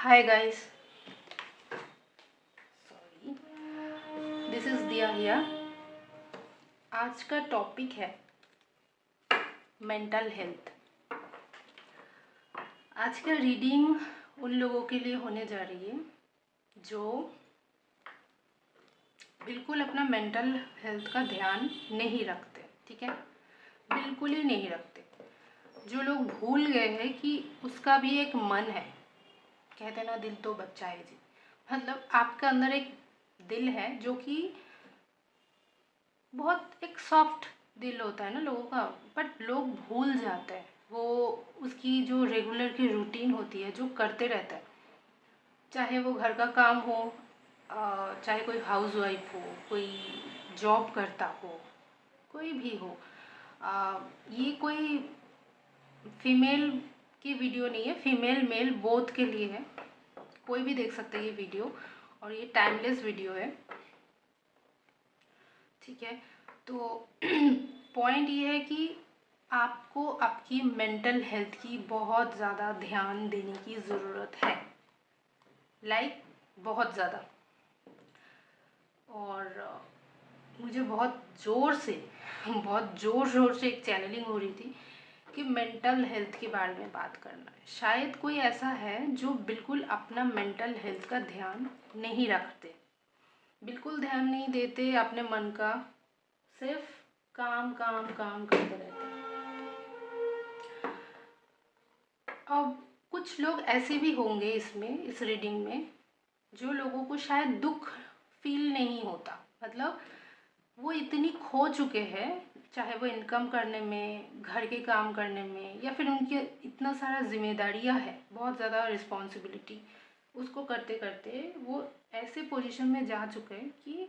Hi guys, sorry, this is दिया here. आज का टॉपिक है मेंटल हेल्थ। आज का रीडिंग उन लोगों के लिए होने जा रही है जो बिल्कुल अपना मेंटल हेल्थ का ध्यान नहीं रखते। ठीक है, बिल्कुल ही नहीं रखते। जो लोग भूल गए हैं कि उसका भी एक मन है। कहते ना, दिल तो बच्चा है जी। मतलब आपके अंदर एक दिल है जो कि बहुत एक सॉफ्ट दिल होता है ना लोगों का, बट लोग भूल जाते हैं वो उसकी जो रेगुलर की रूटीन होती है जो करते रहता है। चाहे वो घर का काम हो, चाहे कोई हाउस वाइफ हो, कोई जॉब करता हो, कोई भी हो। ये कोई फीमेल की वीडियो नहीं है, फीमेल मेल बोथ के लिए है। कोई भी देख सकता है ये वीडियो, और ये टाइमलेस वीडियो है। ठीक है, तो पॉइंट ये है कि आपको आपकी मेंटल हेल्थ की बहुत ज़्यादा ध्यान देने की ज़रूरत है, बहुत ज़्यादा। और मुझे बहुत ज़ोर से बहुत ज़ोर शोर से एक चैनलिंग हो रही थी कि मेंटल हेल्थ के बारे में बात करना है। शायद कोई ऐसा है जो बिल्कुल अपना मेंटल हेल्थ का ध्यान नहीं रखते, बिल्कुल ध्यान नहीं देते अपने मन का, सिर्फ काम काम काम करते रहते हैं। अब कुछ लोग ऐसे भी होंगे इसमें, इस रीडिंग में, जो लोगों को शायद दुख फील नहीं होता। मतलब वो इतनी खो चुके हैं, चाहे वो इनकम करने में, घर के काम करने में, या फिर उनके इतना सारा जिम्मेदारियां है, बहुत ज़्यादा रिस्पॉन्सिबिलिटी, उसको करते करते वो ऐसे पोजीशन में जा चुके हैं कि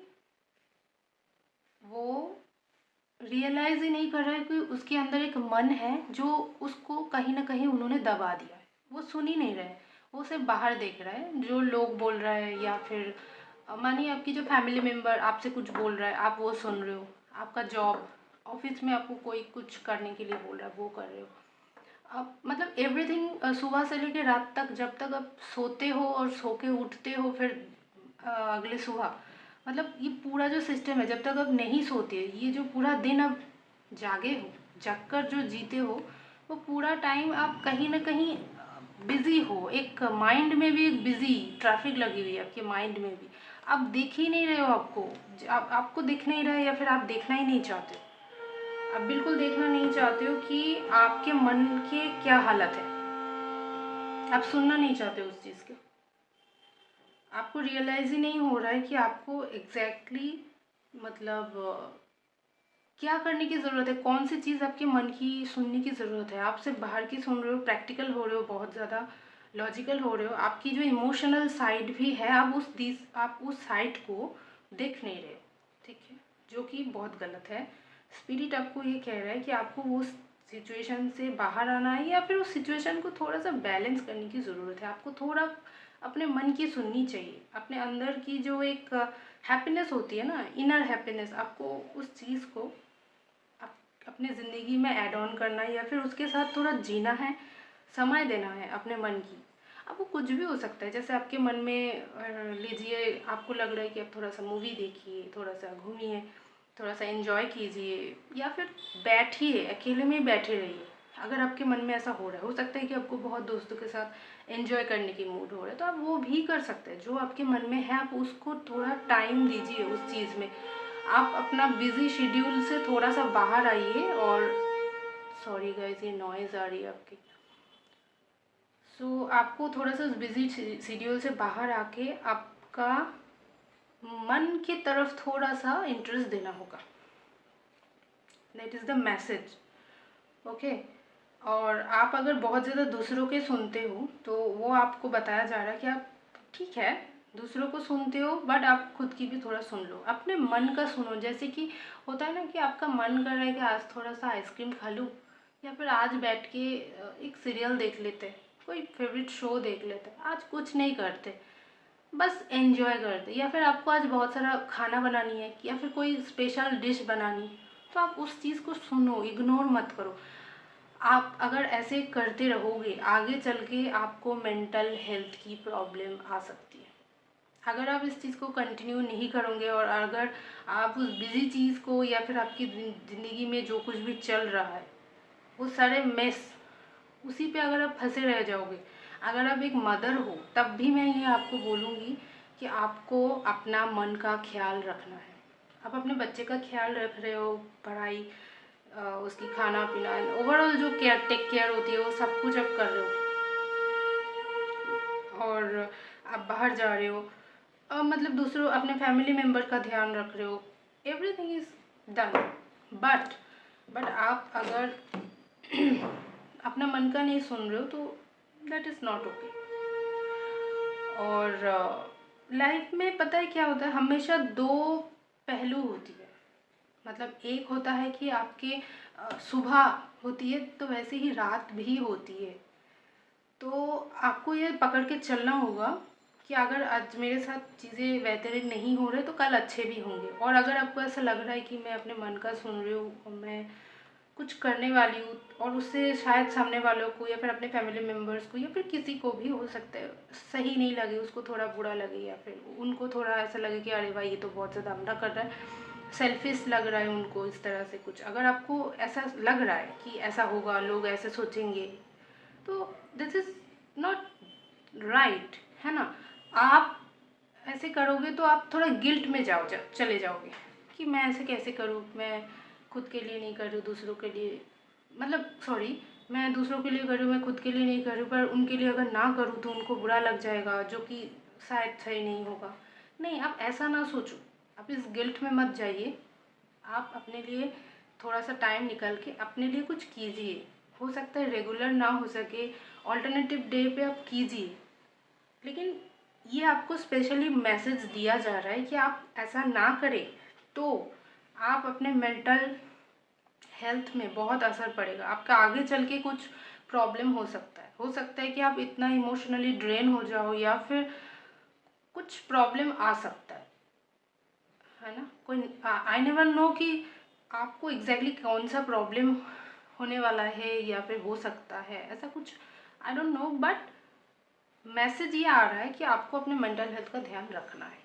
वो रियलाइज़ ही नहीं कर रहा है कि उसके अंदर एक मन है जो उसको कहीं ना कहीं उन्होंने दबा दिया है। वो सुन ही नहीं रहे, वो सिर्फ बाहर देख रहा है, जो लोग बोल रहा है, या फिर मानिए आपकी जो फैमिली मेम्बर आपसे कुछ बोल रहा है, आप वो सुन रहे हो। आपका जॉब, ऑफिस में आपको कोई कुछ करने के लिए बोल रहा है, वो कर रहे हो आप। मतलब एवरीथिंग, सुबह से लेकर रात तक, जब तक आप सोते हो और सो के उठते हो, फिर अगले सुबह, मतलब ये पूरा जो सिस्टम है, जब तक आप नहीं सोते, ये जो पूरा दिन आप जागे हो, जगकर जो जीते हो, वो पूरा टाइम आप कहीं ना कहीं बिजी हो। एक माइंड में भी एक बिजी ट्रैफिक लगी हुई है आपके माइंड में भी। आप देख ही नहीं रहे हो, आपको दिख नहीं रहा है, या फिर आप देखना ही नहीं चाहते हो। आप बिल्कुल देखना नहीं चाहते हो कि आपके मन की क्या हालत है। आप सुनना नहीं चाहते उस चीज़ के। आपको रियलाइज़ ही नहीं हो रहा है कि आपको एग्जैक्टली मतलब क्या करने की ज़रूरत है, कौन सी चीज़ आपके मन की सुनने की ज़रूरत है। आप सिर्फ बाहर की सुन रहे हो, प्रैक्टिकल हो रहे हो, बहुत ज़्यादा लॉजिकल हो रहे हो। आपकी जो इमोशनल साइड भी है, आप उस साइड को देख नहीं रहे। ठीक है, जो कि बहुत गलत है। स्पिरिट आपको ये कह रहा है कि आपको वो सिचुएशन से बाहर आना है, या फिर उस सिचुएशन को थोड़ा सा बैलेंस करने की ज़रूरत है। आपको थोड़ा अपने मन की सुननी चाहिए, अपने अंदर की जो एक हैप्पीनेस होती है ना, इनर हैप्पीनेस, आपको उस चीज़ को अपने ज़िंदगी में ऐड ऑन करना है, या फिर उसके साथ थोड़ा जीना है, समय देना है अपने मन की। अब वो कुछ भी हो सकता है, जैसे आपके मन में लीजिए, आपको लग रहा है कि आप थोड़ा सा मूवी देखिए, थोड़ा सा घूमिए, थोड़ा सा एंजॉय कीजिए, या फिर बैठिए, अकेले में ही बैठे रहिए। अगर आपके मन में ऐसा हो रहा है, हो सकता है कि आपको बहुत दोस्तों के साथ एंजॉय करने की मूड हो रहा है, तो आप वो भी कर सकते हैं। जो आपके मन में है, आप उसको थोड़ा टाइम दीजिए उस चीज़ में। आप अपना बिजी शेड्यूल से थोड़ा सा बाहर आइए। और सॉरी गाइस, ये नॉइज़ आ रही है आपकी। आपको थोड़ा सा उस बिजी शेड्यूल से बाहर आके आपका मन की तरफ थोड़ा सा इंटरेस्ट देना होगा। That is the message. Okay, और आप अगर बहुत ज़्यादा दूसरों के सुनते हो, तो वो आपको बताया जा रहा है कि आप, ठीक है, दूसरों को सुनते हो, बट आप खुद की भी थोड़ा सुन लो, अपने मन का सुनो। जैसे कि होता है ना कि आपका मन कर रहा है कि आज थोड़ा सा आइसक्रीम खा लूँ, या फिर आज बैठ के एक सीरियल देख लेते, कोई फेवरेट शो देख लेते, आज कुछ नहीं करते, बस एंजॉय करते। या फिर आपको आज बहुत सारा खाना बनानी है, या फिर कोई स्पेशल डिश बनानी है, तो आप उस चीज़ को सुनो, इग्नोर मत करो। आप अगर ऐसे करते रहोगे आगे चल के आपको मेंटल हेल्थ की प्रॉब्लम आ सकती है। अगर आप इस चीज़ को कंटिन्यू नहीं करोगे और अगर आप उस बिजी चीज़ को या फिर आपकी ज़िंदगी में जो कुछ भी चल रहा है वो सारे मेस उसी पे अगर आप फंसे रह जाओगे, अगर आप एक मदर हो तब भी मैं ये आपको बोलूँगी कि आपको अपना मन का ख्याल रखना है। आप अपने बच्चे का ख्याल रख रहे हो, पढ़ाई उसकी खाना पीना ओवरऑल जो टेक केयर होती है वो सब कुछ आप कर रहे हो और आप बाहर जा रहे हो, मतलब दूसरों अपने फैमिली मेम्बर का ध्यान रख रहे हो, एवरीथिंग इज डन। बट आप अगर अपना मन का नहीं सुन रहे हो तो दैट इज़ नॉट ओके। और लाइफ में पता है क्या होता है, हमेशा दो पहलू होती है। मतलब एक होता है कि आपके सुबह होती है तो वैसे ही रात भी होती है। तो आपको ये पकड़ के चलना होगा कि अगर आज मेरे साथ चीज़ें बेहतरीन नहीं हो रहे तो कल अच्छे भी होंगे। और अगर आपको ऐसा लग रहा है कि मैं अपने मन का सुन रही हूँ और मैं कुछ करने वाली हूँ और उससे शायद सामने वालों को या फिर अपने फैमिली मेम्बर्स को या फिर किसी को भी हो सकता है सही नहीं लगे, उसको थोड़ा बुरा लगे या फिर उनको थोड़ा ऐसा लगे कि अरे भाई ये तो बहुत ज़्यादा हमला कर रहा है, सेल्फिश लग रहा है उनको इस तरह से कुछ। अगर आपको ऐसा लग रहा है कि ऐसा होगा, लोग ऐसे सोचेंगे, तो दिस इज़ नॉट राइट, है ना। आप ऐसे करोगे तो आप थोड़ा गिल्ट में चले जाओगे कि मैं ऐसे कैसे करूँ, मैं खुद के लिए नहीं कर रही हूँ, दूसरों के लिए, मतलब सॉरी, मैं दूसरों के लिए कर रही हूँ, मैं खुद के लिए नहीं कर रही हूँ, पर उनके लिए अगर ना करूँ तो उनको बुरा लग जाएगा, जो कि शायद सही नहीं होगा। नहीं, आप ऐसा ना सोचो, आप इस गिल्ट में मत जाइए। आप अपने लिए थोड़ा सा टाइम निकाल के अपने लिए कुछ कीजिए। हो सकता है रेगुलर ना हो सके, ऑल्टरनेटिव डे पे आप कीजिए, लेकिन ये आपको स्पेशली मैसेज दिया जा रहा है कि आप ऐसा ना करें तो आप अपने मेंटल हेल्थ में बहुत असर पड़ेगा, आपका आगे चल के कुछ प्रॉब्लम हो सकता है कि आप इतना इमोशनली ड्रेन हो जाओ या फिर कुछ प्रॉब्लम आ सकता है ना। कोई आई नेवर नो कि आपको एग्जैक्टली कौन सा प्रॉब्लम होने वाला है या फिर हो सकता है, ऐसा कुछ I don't know. But message ये आ रहा है कि आपको अपने मेंटल हेल्थ का ध्यान रखना है।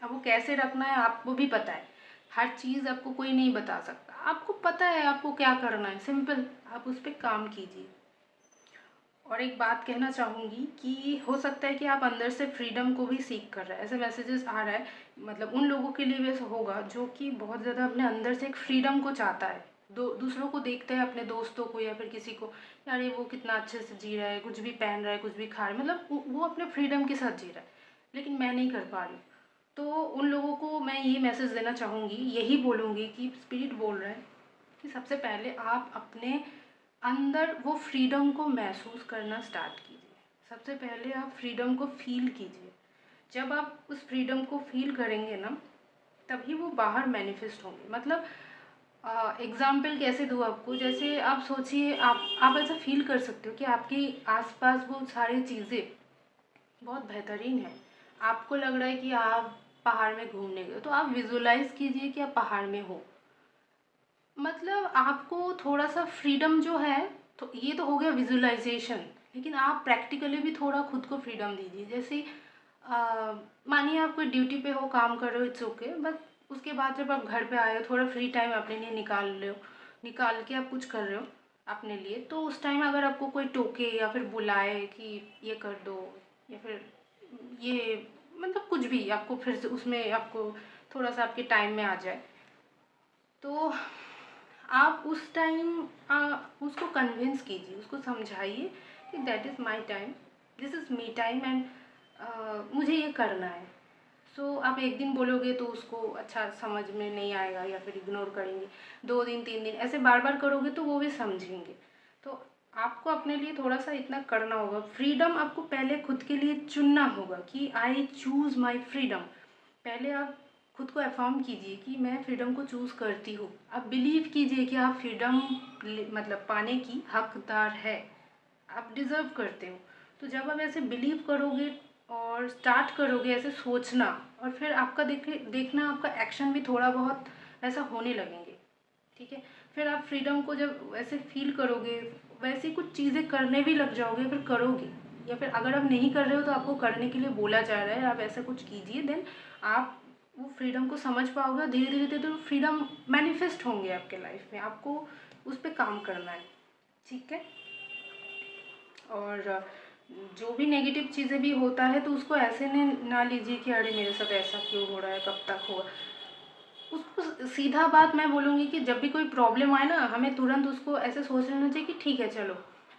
अब वो कैसे रखना है आपको भी पता है, हर चीज़ आपको कोई नहीं बता सकता, आपको पता है आपको क्या करना है, सिंपल आप उस पर काम कीजिए। और एक बात कहना चाहूँगी कि हो सकता है कि आप अंदर से फ्रीडम को भी सीख कर रहे हैं, ऐसे मैसेजेस आ रहा है, मतलब उन लोगों के लिए भी ऐसा होगा जो कि बहुत ज़्यादा अपने अंदर से एक फ्रीडम को चाहता है, दूसरों को देखते हैं, अपने दोस्तों को या फिर किसी को, यार ये वो कितना अच्छे से जी रहा है, कुछ भी पहन रहा है, कुछ भी खा रहा है, मतलब वो अपने फ्रीडम के साथ जी रहा है, लेकिन मैं नहीं कर पा रही हूँ। तो उन लोगों को मैं ये मैसेज देना चाहूँगी, यही बोलूँगी कि स्पिरिट बोल रहा है कि सबसे पहले आप अपने अंदर वो फ्रीडम को महसूस करना स्टार्ट कीजिए। सबसे पहले आप फ्रीडम को फील कीजिए। जब आप उस फ्रीडम को फील करेंगे ना, तभी वो बाहर मैनिफेस्ट होंगे। मतलब एग्ज़ाम्पल कैसे दूँ आपको, जैसे आप सोचिए, आप ऐसा फील कर सकते हो कि आपके आसपास वो सारी चीज़ें बहुत बेहतरीन है। आपको लग रहा है कि आप पहाड़ में घूमने गए, तो आप विजुलाइज़ कीजिए कि आप पहाड़ में हो। मतलब आपको थोड़ा सा फ्रीडम जो है, तो ये तो हो गया विजुअलाइजेशन, लेकिन आप प्रैक्टिकली भी थोड़ा खुद को फ्रीडम दीजिए। जैसे मानिए आप कोई ड्यूटी पे हो, काम कर रहे हो, इट्स ओके, बट उसके बाद जब आप घर पे आए हो, थोड़ा फ्री टाइम अपने लिए निकाल रहे हो, निकाल के आप कुछ कर रहे हो अपने लिए, तो उस टाइम अगर आपको कोई टोके या फिर बुलाए कि ये कर दो या फिर ये, मतलब कुछ भी आपको फिर से उसमें आपको थोड़ा सा आपके टाइम में आ जाए, तो आप उस टाइम उसको कन्विंस कीजिए, उसको समझाइए कि that is my time, this is me time, and मुझे ये करना है। सो आप एक दिन बोलोगे तो उसको अच्छा समझ में नहीं आएगा या फिर इग्नोर करेंगे, 2 दिन 3 दिन ऐसे बार बार करोगे तो वो भी समझेंगे। तो आपको अपने लिए थोड़ा सा इतना करना होगा, फ्रीडम आपको पहले खुद के लिए चुनना होगा कि आई चूज़ माई फ्रीडम। पहले आप खुद को अफर्म कीजिए कि मैं फ्रीडम को चूज़ करती हूँ। आप बिलीव कीजिए कि आप फ्रीडम मतलब पाने की हकदार है, आप डिज़र्व करते हो। तो जब आप ऐसे बिलीव करोगे और स्टार्ट करोगे ऐसे सोचना, और फिर आपका देखना आपका एक्शन भी थोड़ा बहुत ऐसा होने लगेंगे, ठीक है। फिर आप फ्रीडम को जब ऐसे फील करोगे, वैसी कुछ चीज़ें करने भी लग जाओगे, फिर करोगे, या फिर अगर आप नहीं कर रहे हो तो आपको करने के लिए बोला जा रहा है, आप ऐसा कुछ कीजिए, देन आप वो फ्रीडम को समझ पाओगे। धीरे धीरे धीरे तो फ्रीडम मैनिफेस्ट होंगे आपके लाइफ में। आपको उस पर काम करना है, ठीक है। और जो भी नेगेटिव चीज़ें भी होता है तो उसको ऐसे ना लीजिए कि अरे मेरे साथ ऐसा क्यों हो रहा है, कब तक होगा। उसको सीधा बात मैं बोलूँगी कि जब भी कोई प्रॉब्लम आए ना, हमें तुरंत उसको ऐसे सोच लेना चाहिए कि ठीक है चलो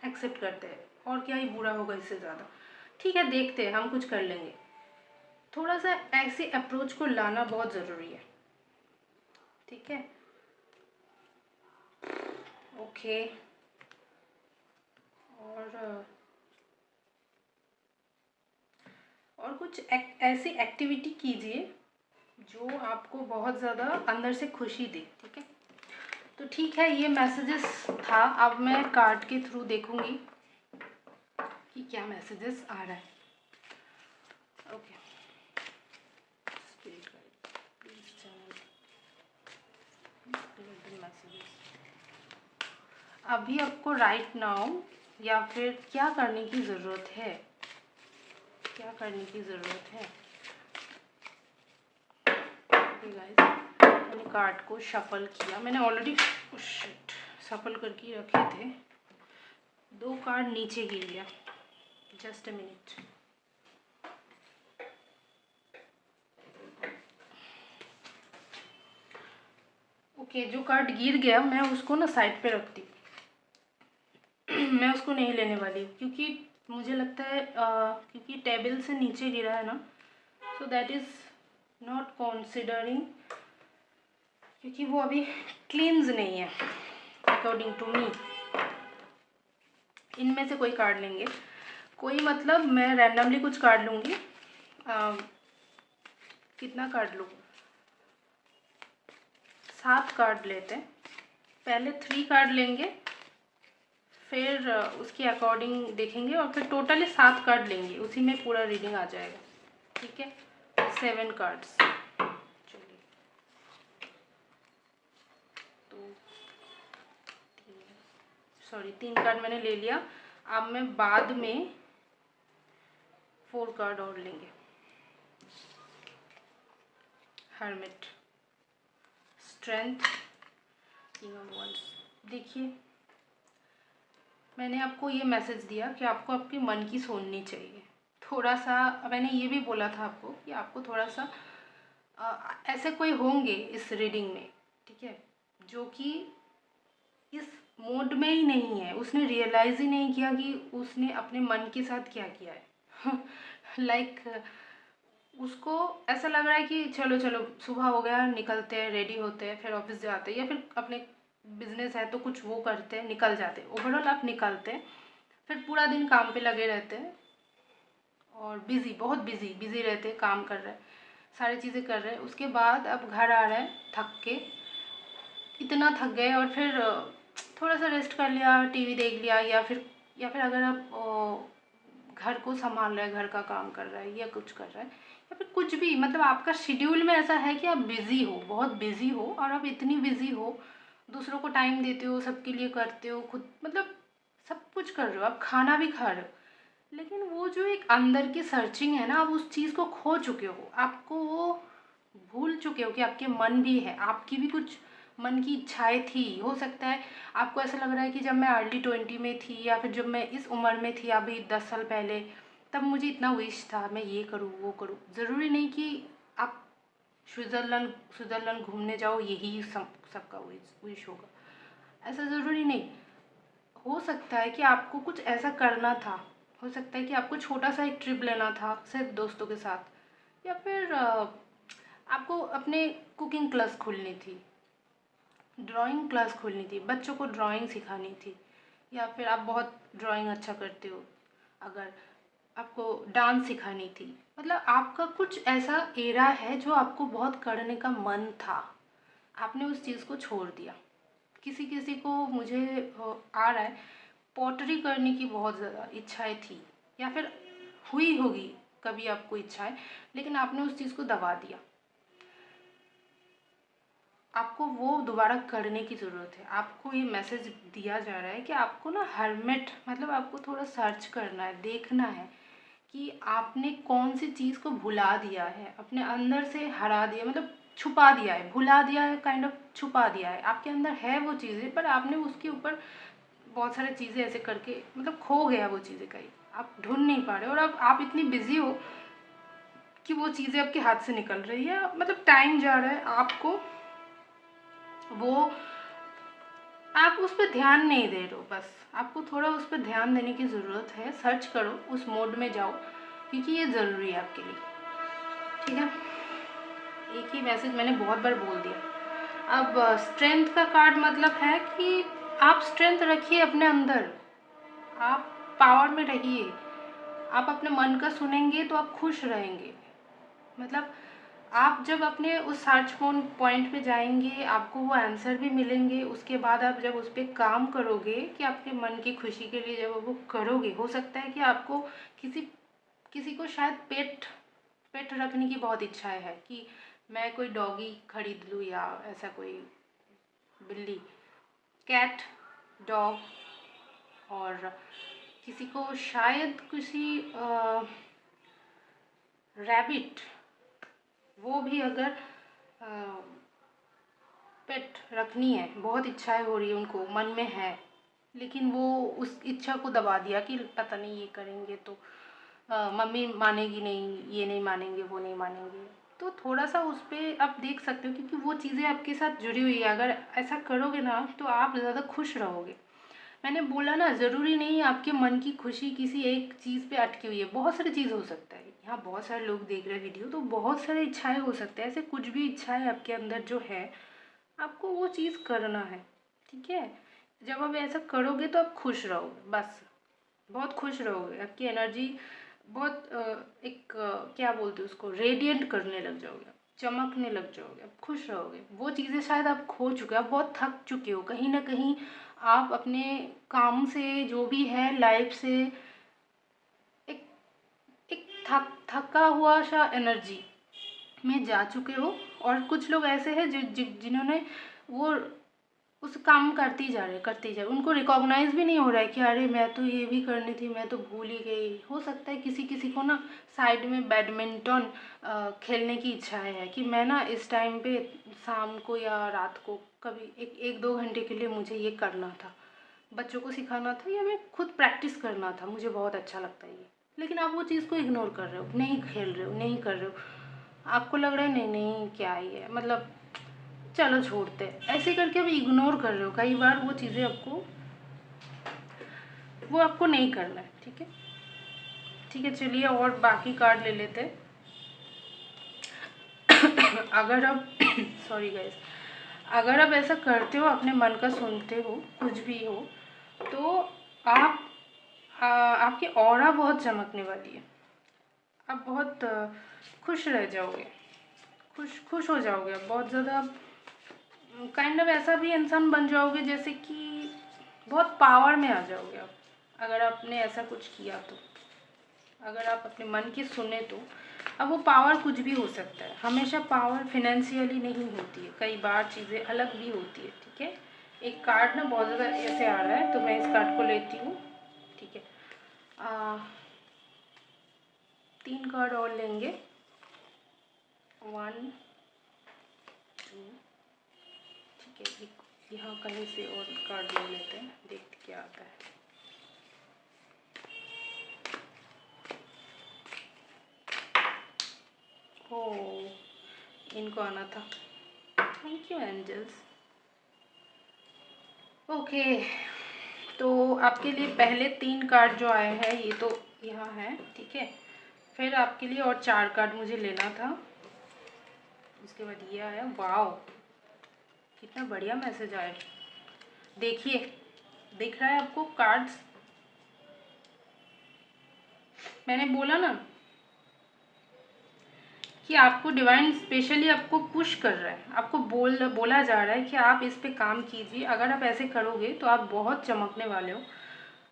एक्सेप्ट करते हैं, और क्या ही बुरा होगा इससे ज़्यादा, ठीक है देखते हैं, हम कुछ कर लेंगे। थोड़ा सा ऐसे अप्रोच को लाना बहुत ज़रूरी है, ठीक है। ओके। और कुछ ऐसी एक्टिविटी कीजिए जो आपको बहुत ज़्यादा अंदर से खुशी दे, ठीक है। तो ठीक है, ये मैसेजेस था। अब मैं कार्ड के थ्रू देखूंगी कि क्या मैसेजेस आ रहा है। Okay, spirit guide please channel messages. अभी आपको राइट नाउ या फिर क्या करने की ज़रूरत है, क्या करने की ज़रूरत है। ओके गाइस, मैंने कार्ड को शफल किया, मैंने ऑलरेडी शफल करके रखे थे। 2 कार्ड नीचे गिर गया, जस्ट अ मिनट। ओके, जो कार्ड गिर गया मैं उसको ना साइड पे रखती मैं उसको नहीं लेने वाली, क्योंकि मुझे लगता है क्योंकि टेबल से नीचे गिरा है ना, so that is not considering, क्योंकि वो अभी क्लींस नहीं है अकॉर्डिंग टू मी। इनमें से कोई कार्ड लेंगे, कोई मतलब मैं रैंडमली कुछ कार्ड लूँगी। कितना कार्ड लूँ, 7 कार्ड लेते हैं। पहले 3 कार्ड लेंगे, फिर उसके अकॉर्डिंग देखेंगे, और फिर टोटली 7 कार्ड लेंगे, उसी में पूरा रीडिंग आ जाएगा, ठीक है। 7 कार्ड्स, चलिए। तो 3 कार्ड मैंने ले लिया। अब मैं बाद में 4 कार्ड और लेंगे। Hermit, strength, king of wands. देखिए, मैंने आपको ये मैसेज दिया कि आपको आपके मन की सुननी चाहिए। थोड़ा सा मैंने ये भी बोला था आपको कि आपको थोड़ा सा ऐसे कोई होंगे इस रीडिंग में, ठीक है, जो कि इस मोड में ही नहीं है, उसने रियलाइज़ ही नहीं किया कि उसने अपने मन के साथ क्या किया है लाइक उसको ऐसा लग रहा है कि चलो चलो सुबह हो गया, निकलते हैं, रेडी होते हैं, फिर ऑफिस जाते हैं, या फिर अपने बिजनेस है तो कुछ वो करते हैं, निकल जाते हैं। ओवरऑल आप निकलते हैं, फिर पूरा दिन काम पे लगे रहते हैं, और बिज़ी, बहुत बिज़ी बिज़ी रहते हैं, काम कर रहे हैं, सारी चीज़ें कर रहे हैं। उसके बाद अब घर आ रहे हैं थक के, इतना थक गए, और फिर थोड़ा सा रेस्ट कर लिया, टीवी देख लिया, या फिर अगर आप घर को संभाल रहे हैं, घर का काम कर रहा है या कुछ कर रहा है, या फिर कुछ भी, मतलब आपका शेड्यूल में ऐसा है कि आप बिज़ी हो, बहुत बिज़ी हो, और आप इतनी बिज़ी हो, दूसरों को टाइम देते हो, सबके लिए करते हो, खुद मतलब सब कुछ कर रहे हो, आप खाना भी खा रहे हो, लेकिन वो जो एक अंदर की सर्चिंग है ना, आप उस चीज़ को खो चुके हो, आपको वो भूल चुके हो कि आपके मन भी है, आपकी भी कुछ मन की इच्छाएं थी। हो सकता है आपको ऐसा लग रहा है कि जब मैं अर्ली 20 में थी, या फिर जब मैं इस उम्र में थी अभी 10 साल पहले, तब मुझे इतना विश था, मैं ये करूँ वो करूँ। ज़रूरी नहीं कि आप स्विट्ज़रलैंड स्विट्ज़रलैंड घूमने जाओ यही सबका विश होगा, ऐसा ज़रूरी नहीं। हो सकता है कि आपको कुछ ऐसा करना था, हो सकता है कि आपको छोटा सा एक ट्रिप लेना था सिर्फ दोस्तों के साथ, या फिर आपको अपने कुकिंग क्लास खोलनी थी, ड्राइंग क्लास खोलनी थी, बच्चों को ड्राइंग सिखानी थी, या फिर आप बहुत ड्राइंग अच्छा करते हो, अगर आपको डांस सिखानी थी। मतलब आपका कुछ ऐसा एरा है जो आपको बहुत करने का मन था, आपने उस चीज़ को छोड़ दिया। किसी किसी को मुझे आ रहा है पॉटरी करने की बहुत ज़्यादा इच्छाएं थी, या फिर हुई होगी कभी आपको इच्छाएं, लेकिन आपने उस चीज़ को दबा दिया। आपको वो दोबारा करने की ज़रूरत है। आपको ये मैसेज दिया जा रहा है कि आपको ना हर्मिट मतलब आपको थोड़ा सर्च करना है, देखना है कि आपने कौन सी चीज़ को भुला दिया है, अपने अंदर से हरा दिया, मतलब छुपा दिया है, भुला दिया है, काइंड ऑफ छुपा दिया है। आपके अंदर है वो चीज़ें, पर आपने उसके ऊपर बहुत सारी चीज़ें ऐसे करके मतलब खो गया वो चीज़ें कहीं, आप ढूंढ नहीं पा रहे, और अब आप इतनी बिजी हो कि वो चीज़ें आपके हाथ से निकल रही है, मतलब टाइम जा रहा है, आपको वो आप उस पर ध्यान नहीं दे रहे हो। बस आपको थोड़ा उस पर ध्यान देने की ज़रूरत है। सर्च करो, उस मोड में जाओ, क्योंकि ये ज़रूरी है आपके लिए। ठीक है, एक ही मैसेज मैंने बहुत बार बोल दिया। अब स्ट्रेंथ का कार्ड मतलब है कि आप स्ट्रेंथ रखिए अपने अंदर, आप पावर में रहिए। आप अपने मन का सुनेंगे तो आप खुश रहेंगे। मतलब आप जब अपने उस सर्च पॉइंट पे जाएंगे, आपको वो आंसर भी मिलेंगे। उसके बाद आप जब उस पर काम करोगे कि आपके मन की खुशी के लिए जब वो करोगे, हो सकता है कि आपको किसी किसी को शायद पेट पेट रखने की बहुत इच्छा है कि मैं कोई डॉगी खरीद लूँ, या ऐसा कोई बिल्ली, कैट, डॉग। और किसी को शायद किसी रैबिट, वो भी अगर पेट रखनी है, बहुत इच्छाएं हो रही है उनको, मन में है, लेकिन वो उस इच्छा को दबा दिया कि पता नहीं ये करेंगे तो मम्मी मानेगी नहीं, ये नहीं मानेंगे, वो नहीं मानेंगे। तो थोड़ा सा उस पर आप देख सकते हो, क्योंकि वो चीज़ें आपके साथ जुड़ी हुई है। अगर ऐसा करोगे ना तो आप ज़्यादा खुश रहोगे। मैंने बोला ना, ज़रूरी नहीं है आपके मन की खुशी किसी एक चीज़ पे अटकी हुई है, बहुत सारी चीज़ हो सकता है। यहाँ बहुत सारे लोग देख रहे हैं वीडियो, तो बहुत सारी इच्छाएं हो सकते हैं। ऐसे कुछ भी इच्छाएं आपके अंदर जो है, आपको वो चीज़ करना है। ठीक है, जब आप ऐसा करोगे तो आप खुश रहोगे, बस बहुत खुश रहोगे। आपकी एनर्जी बहुत क्या बोलते हैं उसको, रेडिएंट करने लग जाओगे, आप चमकने लग जाओगे, आप खुश रहोगे। वो चीज़ें शायद आप खो चुके हो, आप बहुत थक चुके हो कहीं ना कहीं। आप अपने काम से, जो भी है लाइफ से, एक एक थका हुआ सा एनर्जी में जा चुके हो। और कुछ लोग ऐसे हैं जिन्होंने वो उस काम करते ही जा रहे, उनको रिकॉग्नाइज भी नहीं हो रहा है कि अरे मैं तो ये भी करनी थी, मैं तो भूल ही गई। हो सकता है किसी किसी को ना साइड में बैडमिंटन खेलने की इच्छा है कि मैं ना इस टाइम पे शाम को या रात को कभी एक एक दो घंटे के लिए मुझे ये करना था, बच्चों को सिखाना था, या मैं खुद प्रैक्टिस करना था, मुझे बहुत अच्छा लगता है ये। लेकिन आप वो चीज़ को इग्नोर कर रहे हो, नहीं खेल रहे हो, नहीं कर रहे हो। आपको लग रहा है नहीं नहीं क्या ही है, मतलब चलो छोड़ते, ऐसे करके आप इग्नोर कर रहे हो। कई बार वो आपको नहीं करना है। ठीक है, ठीक है, चलिए और बाकी कार्ड ले लेते हैं। अगर आप सॉरी गाइस, अगर आप ऐसा करते हो, अपने मन का सुनते हो, कुछ भी हो, तो आप आपकी ऑरा बहुत चमकने वाली है। आप बहुत खुश रह जाओगे, खुश खुश हो जाओगे आप बहुत ज़्यादा। काइंड ऑफ ऐसा भी इंसान बन जाओगे जैसे कि बहुत पावर में आ जाओगे आप, अगर आपने ऐसा कुछ किया तो। अगर आप अपने मन की सुने तो। अब वो पावर कुछ भी हो सकता है, हमेशा पावर फिनेंशियली नहीं होती है, कई बार चीज़ें अलग भी होती है। ठीक है, एक कार्ड ना बहुत ज़्यादा ऐसे आ रहा है, तो मैं इस कार्ड को लेती हूँ। ठीक है, 3 कार्ड और लेंगे, 1 2। ठीक है, एक यहाँ कहीं से और कार्ड ले लेते हैं, देखते क्या आता है। ओह, इनको आना था। Thank you angels. ओके, तो आपके लिए पहले 3 कार्ड जो आए हैं ये तो यहाँ है। ठीक है, फिर आपके लिए और 4 कार्ड मुझे लेना था। उसके बाद ये आया। वाओ, कितना बढ़िया मैसेज आया। देखिए, दिख रहा है आपको कार्ड्स? मैंने बोला ना कि आपको डिवाइन स्पेशली आपको पुश कर रहा है, आपको बोला जा रहा है कि आप इस पे काम कीजिए। अगर आप ऐसे करोगे तो आप बहुत चमकने वाले हो,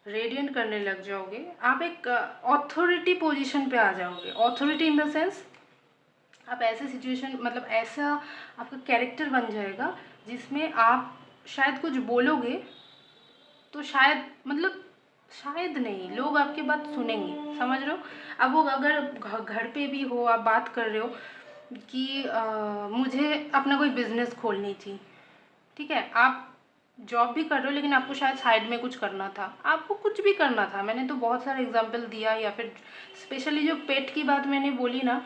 रेडिएंट करने लग जाओगे। आप एक अथॉरिटी पोजीशन पे आ जाओगे। अथॉरिटी इन द सेंस, आप ऐसे सिचुएशन मतलब ऐसा आपका कैरेक्टर बन जाएगा जिसमें आप शायद कुछ बोलोगे तो शायद नहीं, लोग आपकी बात सुनेंगे, समझ रहे हो। अब वो अगर घर पे भी हो, आप बात कर रहे हो कि मुझे अपना कोई बिजनेस खोलनी थी, ठीक है, आप जॉब भी कर रहे हो लेकिन आपको शायद साइड में कुछ करना था, आपको कुछ भी करना था। मैंने तो बहुत सारे एग्जांपल दिया, या फिर स्पेशली जो पेट की बात मैंने बोली ना,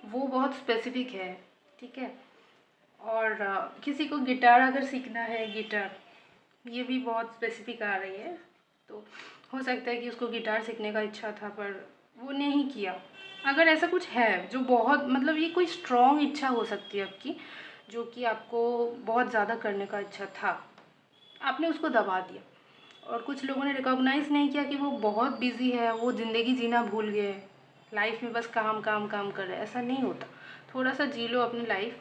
वो बहुत स्पेसिफिक है, ठीक है। और किसी को गिटार अगर सीखना है, गिटार ये भी बहुत स्पेसिफिक आ रही है, तो हो सकता है कि उसको गिटार सीखने का इच्छा था पर वो नहीं किया। अगर ऐसा कुछ है जो बहुत मतलब ये कोई स्ट्रॉन्ग इच्छा हो सकती है आपकी, जो कि आपको बहुत ज़्यादा करने का इच्छा था, आपने उसको दबा दिया। और कुछ लोगों ने रिकॉग्नाइज़ नहीं किया कि वो बहुत बिजी है, वो ज़िंदगी जीना भूल गए, लाइफ में बस काम काम काम कर रहे हैं। ऐसा नहीं होता, थोड़ा सा जी लो अपनी लाइफ,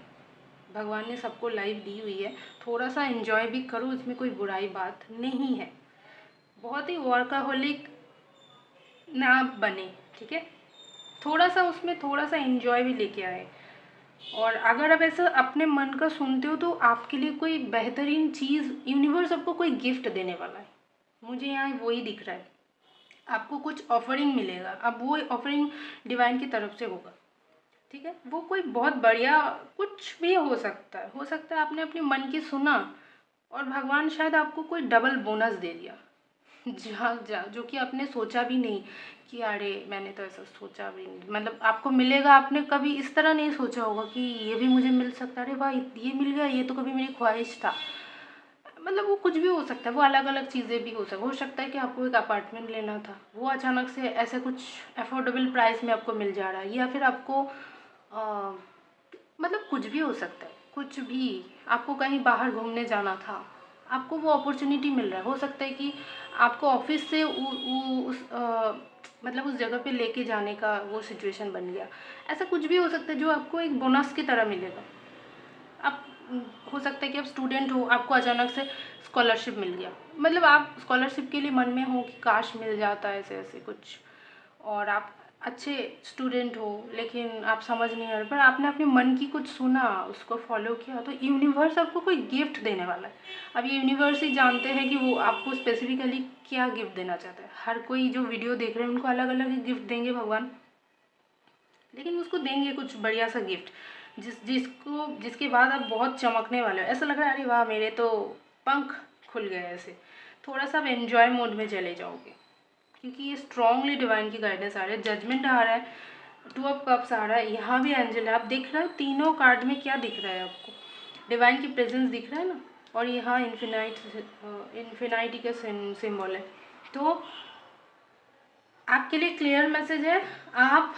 भगवान ने सबको लाइफ दी हुई है, थोड़ा सा एंजॉय भी करो, इसमें कोई बुराई बात नहीं है। बहुत ही वर्काहोलिक ना बने, ठीक है, थोड़ा सा उसमें थोड़ा सा एंजॉय भी लेके आए। और अगर आप ऐसा अपने मन का सुनते हो तो आपके लिए कोई बेहतरीन चीज़, यूनिवर्स आपको कोई गिफ्ट देने वाला है, मुझे यहाँ वही दिख रहा है। आपको कुछ ऑफरिंग मिलेगा, अब वो ऑफरिंग डिवाइन की तरफ से होगा, ठीक है। वो कोई बहुत बढ़िया कुछ भी हो सकता है आपने अपने मन की सुना और भगवान शायद आपको कोई डबल बोनस दे दिया, जहाँ जा जो कि आपने सोचा भी नहीं कि अरे मैंने तो ऐसा सोचा भी नहीं, मतलब आपको मिलेगा, आपने कभी इस तरह नहीं सोचा होगा कि ये भी मुझे मिल सकता है, अरे वाह ये मिल गया, ये तो कभी मेरी ख्वाहिश था। मतलब वो कुछ भी हो सकता है, वो अलग अलग चीज़ें भी हो सकता है कि आपको एक अपार्टमेंट लेना था, वो अचानक से ऐसे कुछ अफोर्डेबल प्राइस में आपको मिल जा रहा है, या फिर आपको मतलब कुछ भी हो सकता है, कुछ भी। आपको कहीं बाहर घूमने जाना था, आपको वो अपॉर्चुनिटी मिल रहा है, हो सकता है कि आपको ऑफिस से मतलब उस जगह पे लेके जाने का वो सिचुएशन बन गया। ऐसा कुछ भी हो सकता है जो आपको एक बोनस की तरह मिलेगा। आप हो सकता है कि आप स्टूडेंट हो, आपको अचानक से स्कॉलरशिप मिल गया, मतलब आप स्कॉलरशिप के लिए मन में हो कि काश मिल जाता ऐसे ऐसे कुछ, और आप अच्छे स्टूडेंट हो लेकिन आप समझ नहीं आ रहे, पर आपने अपने मन की कुछ सुना, उसको फॉलो किया, तो यूनिवर्स आपको कोई गिफ्ट देने वाला है। अब ये यूनिवर्स ही जानते हैं कि वो आपको स्पेसिफिकली क्या गिफ्ट देना चाहता है। हर कोई जो वीडियो देख रहे हैं उनको अलग अलग ही गिफ्ट देंगे भगवान, लेकिन उसको देंगे कुछ बढ़िया सा गिफ्ट जिसके बाद आप बहुत चमकने वाले हो, ऐसा लग रहा है अरे वाह मेरे तो पंख खुल गए ऐसे। थोड़ा सा आप एन्जॉय मोड में चले जाओगे, क्योंकि ये स्ट्रांगली डिवाइन की गाइडेंस आ रही है। जजमेंट आ रहा है, टू ऑफ कप्स आ रहा है, यहाँ भी एंजल है। आप देख रहे हो तीनों कार्ड में क्या दिख रहा है आपको, डिवाइन की प्रेजेंस दिख रहा है ना, और यहाँ इन्फिनाइटी का सिंबल है। तो आपके लिए क्लियर मैसेज है, आप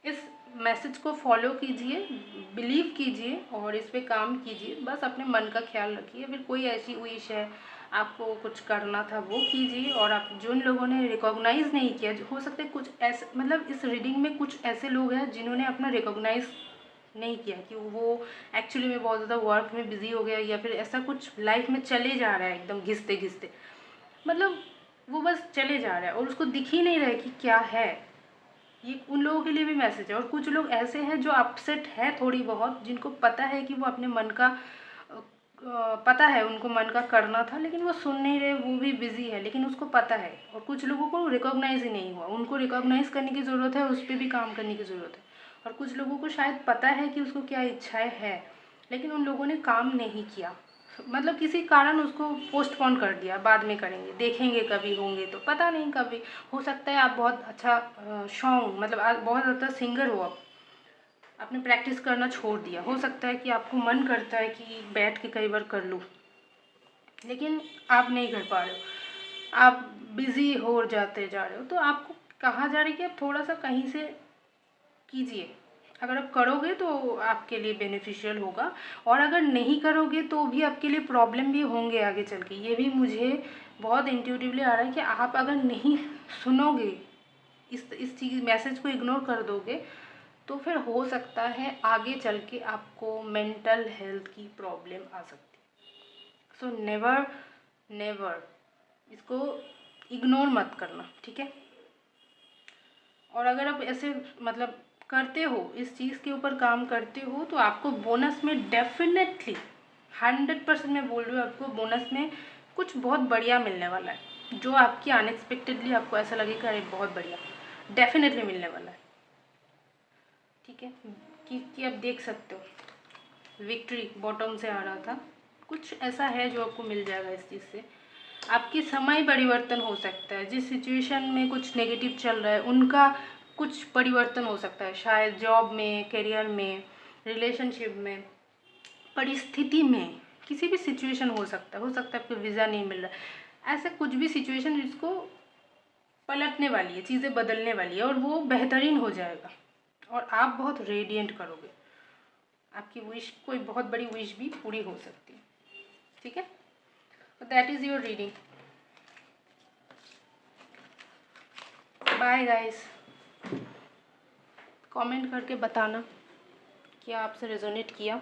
इस मैसेज को फॉलो कीजिए, बिलीव कीजिए और इस पे काम कीजिए। बस अपने मन का ख्याल रखिए, फिर कोई ऐसी विश है आपको कुछ करना था वो कीजिए। और आप जिन लोगों ने रिकॉग्नाइज़ नहीं किया, हो सकता है कुछ ऐसे मतलब इस रीडिंग में कुछ ऐसे लोग हैं जिन्होंने अपना रिकॉग्नाइज़ नहीं किया कि वो एक्चुअली में बहुत ज़्यादा वर्क में बिजी हो गया, या फिर ऐसा कुछ लाइफ में चले जा रहा है एकदम घिसते घिसते, मतलब वो बस चले जा रहा है और उसको दिख ही नहीं रहा है कि क्या है। ये उन लोगों के लिए भी मैसेज है। और कुछ लोग ऐसे हैं जो अपसेट है थोड़ी बहुत, जिनको पता है कि वो अपने मन का पता है उनको मन का करना था, लेकिन वो सुन नहीं रहे, वो भी बिजी है, लेकिन उसको पता है। और कुछ लोगों को रिकॉग्नाइज ही नहीं हुआ, उनको रिकॉग्नाइज करने की ज़रूरत है, उस पर भी काम करने की ज़रूरत है। और कुछ लोगों को शायद पता है कि उसको क्या इच्छाएं है, लेकिन उन लोगों ने काम नहीं किया, मतलब किसी कारण उसको पोस्टपोन कर दिया, बाद में करेंगे, देखेंगे कभी होंगे तो, पता नहीं कभी। हो सकता है आप बहुत अच्छा सॉन्ग मतलब आप बहुत ज़्यादा सिंगर हो, आप आपने प्रैक्टिस करना छोड़ दिया, हो सकता है कि आपको मन करता है कि बैठ के कई बार कर लूँ, लेकिन आप नहीं कर पा रहे हो, आप बिज़ी हो जाते जा रहे हो। तो आपको कहा जा रहा है कि आप थोड़ा सा कहीं से कीजिए, अगर आप करोगे तो आपके लिए बेनिफिशियल होगा, और अगर नहीं करोगे तो भी आपके लिए प्रॉब्लम भी होंगे आगे चल के। ये भी मुझे बहुत इंट्यूटिवली आ रहा है कि आप अगर नहीं सुनोगे, इस चीज़ मैसेज को इग्नोर कर दोगे, तो फिर हो सकता है आगे चल के आपको मेंटल हेल्थ की प्रॉब्लम आ सकती है। सो नेवर नेवर इसको इग्नोर मत करना, ठीक है। और अगर आप ऐसे मतलब करते हो, इस चीज़ के ऊपर काम करते हो, तो आपको बोनस में डेफिनेटली 100% मैं बोल रही हूँ, आपको बोनस में कुछ बहुत बढ़िया मिलने वाला है, जो आपकी अनएक्सपेक्टेडली आपको ऐसा लगेगा अरे बहुत बढ़िया, डेफिनेटली मिलने वाला है। ठीक है, कि आप देख सकते हो विक्ट्री बॉटम से आ रहा था, कुछ ऐसा है जो आपको मिल जाएगा इस चीज़ से। आपकी समय परिवर्तन हो सकता है, जिस सिचुएशन में कुछ नेगेटिव चल रहा है उनका कुछ परिवर्तन हो सकता है, शायद जॉब में, करियर में, रिलेशनशिप में, परिस्थिति में, किसी भी सिचुएशन हो सकता है आपको वीज़ा नहीं मिल रहा है, ऐसा कुछ भी सिचुएशन जिसको पलटने वाली है, चीज़ें बदलने वाली है और वो बेहतरीन हो जाएगा और आप बहुत रेडिएंट करोगे, आपकी विश, कोई बहुत बड़ी विश भी पूरी हो सकती है। ठीक है, that is your reading. Bye guys, comment करके बताना क्या आपसे रेजोनेट किया।